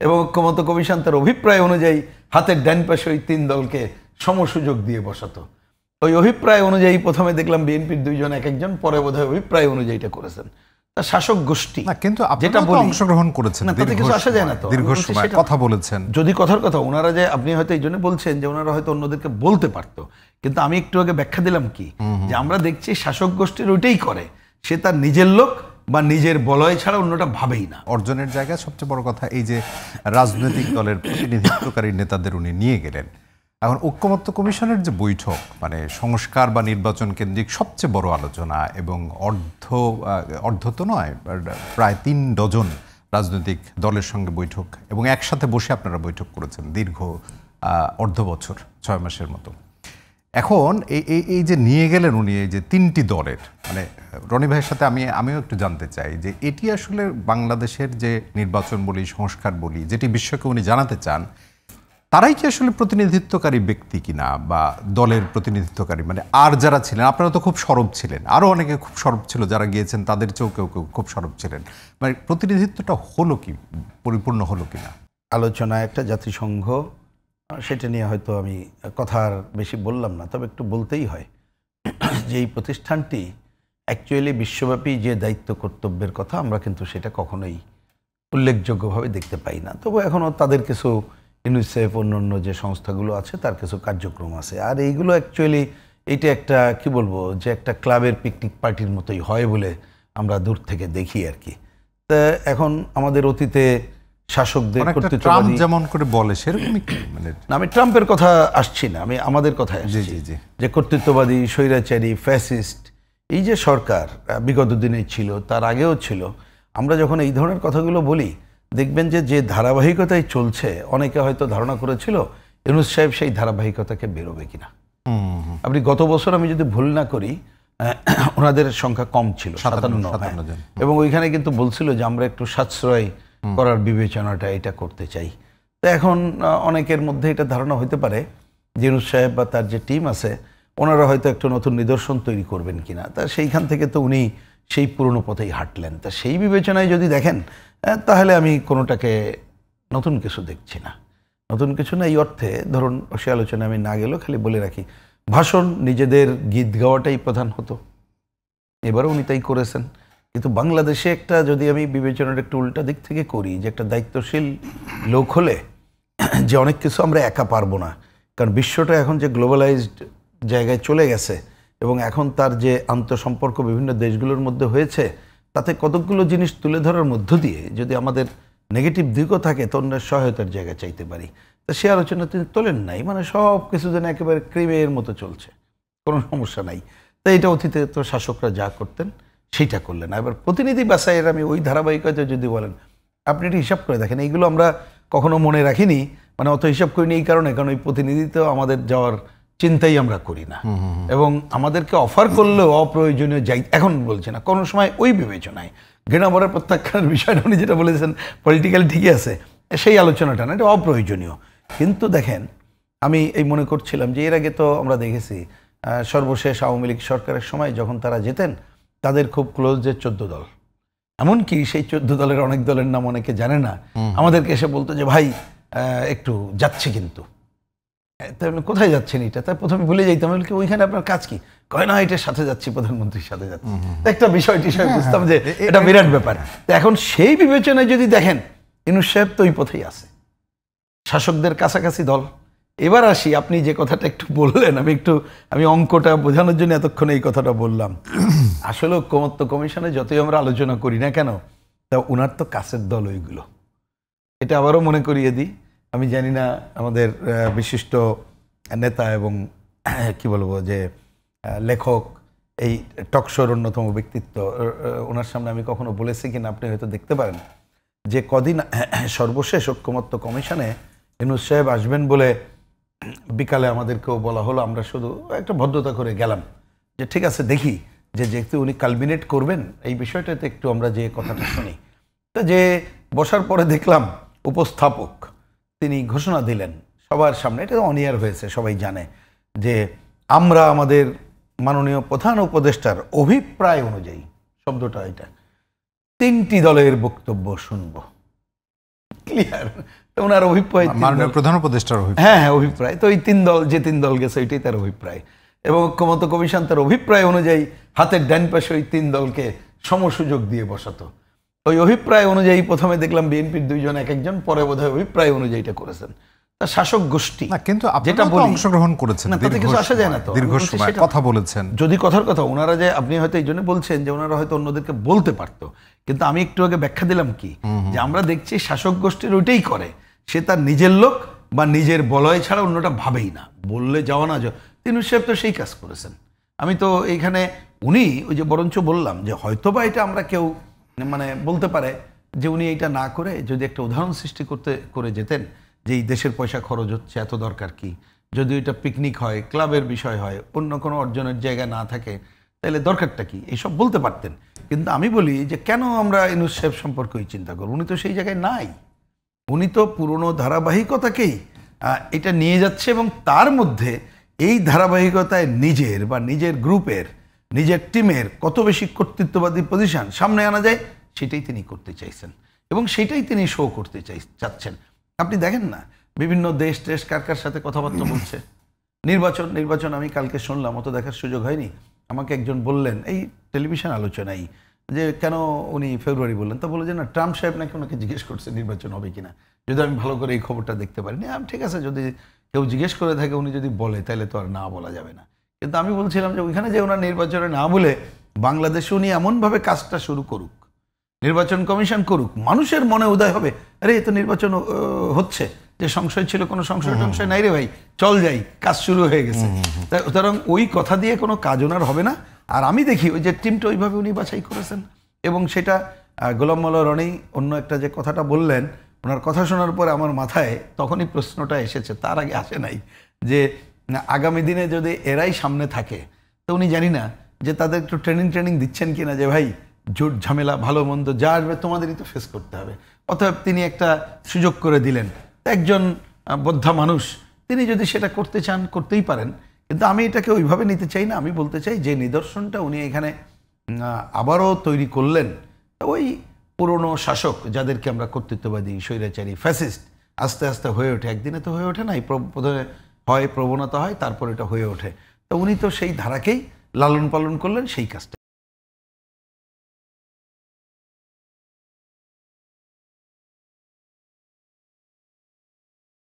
এবং ঐক্যমত্য কমিশন তার অভিপ্রায় অনুযায়ী হাতের ডান পাশে ওই 3 দলকে সমসুযোগ দিয়ে বসাতো। ওই অভিপ্রায় অনুযায়ী প্রথমে দেখলাম বিএনপির 2 জন এক একজন, পরে বোধহয় অভিপ্রায় অনুযায়ী এটা করেছেন তা শাসক গোষ্ঠী। কিন্তু যেটা অংশগ্রহণ করেছেন, তাতে কিছু আসা যায় না তো, দীর্ঘ সময় কথা বলেছেন। যদি কথার কথা ওনারা যে আপনি হয়তো এই জন্য বলছেন যে ওনারা হয়তো অন্যদেরকে বলতে পারতো, কিন্তু আমি একটু আগে ব্যাখ্যা দিলাম কি যে আমরা দেখছি শাসক গোষ্ঠীর ওইটাই করে, সে তার নিজের লোক বা নিজের বলয় ছাড়া অন্যটা ভাবেই না। অর্জনের জায়গায় সবচেয়ে বড় কথা এই যে রাজনৈতিক দলের প্রতিনিধিত্বকারী নেতাদের উনি নিয়ে গেলেন। এখন ঐক্যমত্য কমিশনের যে বৈঠক, মানে সংস্কার বা নির্বাচন কেন্দ্রিক সবচেয়ে বড় আলোচনা, এবং অর্ধ তো নয়, প্রায় 3 ডজন রাজনৈতিক দলের সঙ্গে বৈঠক, এবং একসাথে বসে আপনারা বৈঠক করেছেন দীর্ঘ অর্ধ বছর, 6 মাসের মতো। এখন এই যে নিয়ে গেলেন উনি এই যে 3টি দলের, মানে রনি ভাইয়ের সাথে আমিও একটু জানতে চাই যে এটি আসলে বাংলাদেশের যে নির্বাচন বলি, সংস্কার বলি, যেটি বিশ্বকে উনি জানাতে চান, তারাই কি আসলে প্রতিনিধিত্বকারী ব্যক্তি কিনা, বা দলের প্রতিনিধিত্বকারী, মানে আর যারা ছিলেন, আপনারা তো খুব সরব ছিলেন, আরও অনেকে খুব সরব ছিল যারা গিয়েছেন, তাদের চেয়েও কেউ খুব সরব ছিলেন, মানে প্রতিনিধিত্বটা হলো কি, পরিপূর্ণ হলো কিনা? আলোচনা একটা জাতিসংঘ, সেটা নিয়ে হয়তো আমি কথা আর বেশি বললাম না, তবে একটু বলতেই হয় যে এই প্রতিষ্ঠানটি অ্যাকচুয়ালি বিশ্বব্যাপী যে দায়িত্ব কর্তব্যের কথা, আমরা কিন্তু সেটা কখনোই উল্লেখযোগ্যভাবে দেখতে পাই না। তবু এখনও তাদের কিছু ইউনিসেফ অন্যান্য যে সংস্থাগুলো আছে তার কিছু কার্যক্রম আছে, আর এইগুলো অ্যাকচুয়ালি এইটা একটা কি বলবো যে একটা ক্লাবের পিকনিক পার্টির মতোই হয় বলে আমরা দূর থেকে দেখি আর কি। তা এখন আমাদের অতীতে শাসকদের ট্রাম্প যেমন করে বলে সেরকমই, মানে আমি ট্রাম্পের কথা আসছি না, আমি আমাদের কথায় আসছি যে কর্তৃত্ববাদী, স্বৈরাচারী, ফ্যাসিস্ট এই যে সরকার বিগত দিনে ছিল, তার আগেও ছিল, আমরা যখন এই ধরনের কথাগুলো বলি দেখবেন যে ধারাবাহিকতায় চলছে, অনেকে হয়তো ধারণা করেছিল ইউনূস সাহেব সেই ধারাবাহিকতাকে বেরোবে কিনা। আপনি গত বছর আমি যদি ভুল না করি ওনাদের সংখ্যা কম ছিল, 57, এবং ওইখানে কিন্তু বলছিল যে আমরা একটু সাশ্রয় করার বিবেচনাটা এটা করতে চাই। তো এখন অনেকের মধ্যে এটা ধারণা হতে পারে যে ইউনূস সাহেব বা তার যে টিম আছে ওনারা হয়তো একটা নতুন নিদর্শন তৈরি করবেন কিনা। তা সেইখান থেকে তো উনি সেই পুরনো পথেই হাঁটলেন। তা সেই বিবেচনায় যদি দেখেন তাহলে আমি কোনোটাকে নতুন কিছু দেখছি না। নতুন কিছু না এই অর্থে, ধরুন সে আলোচনায় আমি না গেলেও খালি বলে রাখি, ভাষণ নিজেদের গীত গাওয়াটাই প্রধান হতো, এবারও উনি তাই করেছেন। কিন্তু বাংলাদেশে একটা যদি আমি বিবেচনার একটু উল্টা দিক থেকে করি, যে একটা দায়িত্বশীল লোক হলে যে অনেক কিছু আমরা একা পারবো না, কারণ বিশ্বটা এখন যে গ্লোবালাইজড জায়গায় চলে গেছে এবং এখন তার যে আন্তঃসম্পর্ক বিভিন্ন দেশগুলোর মধ্যে হয়েছে, তাতে কতকগুলো জিনিস তুলে ধরার মধ্য দিয়ে যদি আমাদের নেগেটিভ দিকও থাকে তো অন্যের সহায়তার জায়গা চাইতে পারি। তো সে আলোচনা তিনি তোলেন নাই, মানে সব কিছু যেন একেবারে ক্রিমের মতো চলছে, কোনো সমস্যা নাই। তাই এটা অতীতে তো শাসকরা যা করতেন সেইটা করলেন। এবার প্রতিনিধি বাছাইয়ের আমি ওই ধারাবাহিকতা যদি বলেন, আপনি এটা হিসাব করে দেখেন, এইগুলো আমরা কখনো মনে রাখিনি, মানে অত হিসাব করিনি এই কারণে, কারণ ওই প্রতিনিধিত্ব আমাদের যাওয়ার চিন্তাই আমরা করি না, এবং আমাদেরকে অফার করলেও অপ্রয়োজনীয় যাই এখন বলছে না, কোনো সময় ওই বিবেচনায় ঘৃণাভরা প্রত্যাখ্যানের বিষয়টা উনি যেটা বলেছেন পলিটিক্যালি ঠিকই আছে, সেই আলোচনাটা না, এটা অপ্রয়োজনীয়। কিন্তু দেখেন আমি এই মনে করছিলাম যে এর আগে তো আমরা দেখেছি সর্বশেষ আওয়ামী লীগ সরকারের সময় যখন তারা যেতেন তাদের খুব ক্লোজ যে 14 দল, এমনকি সেই 14 দলের অনেক দলের নাম অনেকে জানে না, আমাদেরকে এসে বলতো যে ভাই একটু যাচ্ছে, কিন্তু তাই কোথায় যাচ্ছেন এটা, তাই প্রথমে ভুলে যাইতাম কি ওইখানে আপনার কাজ কি, কয় না এটার সাথে যাচ্ছি, প্রধানমন্ত্রীর সাথে যাচ্ছি, একটা বিষয় বুঝতাম যে এটা বিরাট ব্যাপার। তো এখন সেই বিবেচনায় যদি দেখেন ইউনূস সাহেব তো ওই পথেই আছে, শাসকদের কাছাকাছি দল। এবার আসি, আপনি যে কথাটা একটু বললেন, আমি অঙ্কটা বোঝানোর জন্য এতক্ষণ এই কথাটা বললাম। আসলে ঐক্যমত্য কমিশনে যতই আমরা আলোচনা করি না কেন, তা উনার তো কাছের দল ওইগুলো। এটা আবারও মনে করিয়ে দিই, আমি জানি না আমাদের বিশিষ্ট নেতা এবং কি বলবো যে লেখক, এই টকশোর অন্যতম ব্যক্তিত্ব, ওনার সামনে আমি কখনো বলেছি কিনা আপনি হয়তো দেখতে পারেন, যে কদিন সর্বশেষ ঐক্যমত্য কমিশনে ইউনূস সাহেব আসবেন বলে বিকালে আমাদেরকেও বলা হলো, আমরা শুধু একটা ভদ্রতা করে গেলাম যে ঠিক আছে দেখি, যে যেহেতু উনি কালমিনেট করবেন এই বিষয়টাতে একটু আমরা যে কথাটা শুনি। তা যে বসার পরে দেখলাম উপস্থাপক তিনি ঘোষণা দিলেন সবার সামনে, এটা অন এয়ার হয়েছে, সবাই জানে, যে আমরা আমাদের মাননীয় প্রধান উপদেষ্টার অভিপ্রায় অনুযায়ী, শব্দটা এটা, 3টি দলের বক্তব্য শুনব। ক্লিয়ার। ওনার অভিপ্রায় মাননীয় প্রধান উপদেষ্টার অভিপ্রায়। হ্যাঁ হ্যাঁ অভিপ্রায় তো ওই তিন দল, যে তিন দল গেছে ওইটাই তার অভিপ্রায়, এবং ঐক্যমত্য কমিশন তার অভিপ্রায় অনুযায়ী হাতের ডান পাশে ওই তিন দলকে সমসুযোগ দিয়ে বসাতো। ওই অভিপ্রায় অনুযায়ী প্রথমে দেখলাম বিএনপির দুইজন এক একজন, পরে বোধহয় অভিপ্রায় অনুযায়ীটা করেছেন তা শাসক গোষ্ঠী। না কিন্তু যেটা অংশগ্রহণ করেছেন, না তাতে কিছু আসা যায় না, তো দীর্ঘ সময় কথা বলেছেন। যদি কথার কথা ওনারা, যে আপনি হয়তো এই জন্য বলছেন যে ওনারা হয়তো অন্যদেরকে বলতে পারতো, কিন্তু আমি একটু আগে ব্যাখ্যা দিলাম কি, যে আমরা দেখছি শাসক গোষ্ঠীর ওইটাই করে, সে তার নিজের লোক বা নিজের বলয় ছাড়া অন্যটা ভাবেই না, বললে যাওয়া না যাওয়া। তিনুর সাহেব তো সেই কাজ করেছেন। আমি তো এইখানে উনি ওই যে বরঞ্চ বললাম যে হয়তোবা এটা আমরা কেউ মানে বলতে পারে যে উনি এইটা না করে যদি একটা উদাহরণ সৃষ্টি করে যেতেন যে এই দেশের পয়সা খরচ হচ্ছে, এত দরকার কি, যদি এটা পিকনিক হয়, ক্লাবের বিষয় হয়, অন্য কোনো অর্জনের জায়গা না থাকে, তাহলে দরকারটা কি, এইসব বলতে পারতেন। কিন্তু আমি বলি যে কেন আমরা ইউনূস সাহেব সম্পর্কেই চিন্তা করব, উনি তো সেই জায়গায় নাই। উনি তো পুরনো ধারাবাহিকতাকেই এটা নিয়ে যাচ্ছে, এবং তার মধ্যে এই ধারাবাহিকতায় নিজের বা নিজের গ্রুপের, নিজের টিমের কত বেশি কর্তৃত্ববাদী পজিশন সামনে আনা যায় সেটাই তিনি করতে চাইছেন, এবং সেটাই তিনি শো করতে চাচ্ছেন। আপনি দেখেন না বিভিন্ন দেশ কার কার সাথে কথাবার্তা বলছে। নির্বাচন আমি কালকে শুনলাম, অত দেখার সুযোগ হয়নি। আমাকে একজন বললেন এই টেলিভিশন আলোচনায় যে কেন উনি ফেব্রুয়ারি বললেন, তা বলে যে না ট্রাম্প সাহেব নাকি ওনাকে জিজ্ঞেস করছে নির্বাচন হবে কিনা, যদি আমি ভালো করে এই খবরটা দেখতে পারিনি। ঠিক আছে, যদি কেউ জিজ্ঞেস করে থাকে, উনি যদি বলে তাহলে তো আর না বলা যাবে না। কিন্তু আমি বলছিলাম যে ওইখানে যে ওনার নির্বাচনে না বলে বাংলাদেশে উনি এমনভাবে কাজটা শুরু করুক, নির্বাচন কমিশন করুক, মানুষের মনে উদয় হবে আরে এ তো নির্বাচন হচ্ছে, যে সংশয় ছিল কোনো সংশয় টংশয় নাই রে ভাই, চল যাই, কাজ শুরু হয়ে গেছে। সুতরাং ওই কথা দিয়ে কোনো কাজ ওনার হবে না। আর আমি দেখি ওই যে টিমটা ওইভাবে উনি বাছাই করেছেন, এবং সেটা গোলাম মোল্লা রনি অন্য একটা যে কথাটা বললেন, ওনার কথা শোনার পরে আমার মাথায় তখনই প্রশ্নটা এসেছে, তার আগে আসে নাই, যে আগামী দিনে যদি এরাই সামনে থাকে তো উনি জানি না যে তাদের একটু ট্রেনিং দিচ্ছেন কিনা, যে ভাই জোট ঝামেলা ভালো মন্দ যা আসবে তোমাদেরই তো ফেস করতে হবে। অতএব তিনি একটা সুযোগ করে দিলেন, একজন বোদ্ধা মানুষ, তিনি যদি সেটা করতে চান করতেই পারেন, কিন্তু আমি এটাকে ওইভাবে নিতে চাই না। আমি বলতে চাই যে নিদর্শনটা উনি এখানে আবারও তৈরি করলেন, ওই পুরনো শাসক যাদেরকে আমরা কর্তৃত্ববাদী, স্বৈরাচারী, ফ্যাসিস্ট আস্তে আস্তে হয়ে ওঠে, একদিনে তো হয়ে ওঠে না, প্রথমে হয় প্রবণতা হয়, তারপর এটা হয়ে ওঠে। তো উনি তো সেই ধারাকেই লালন পালন করলেন, সেই কাজটা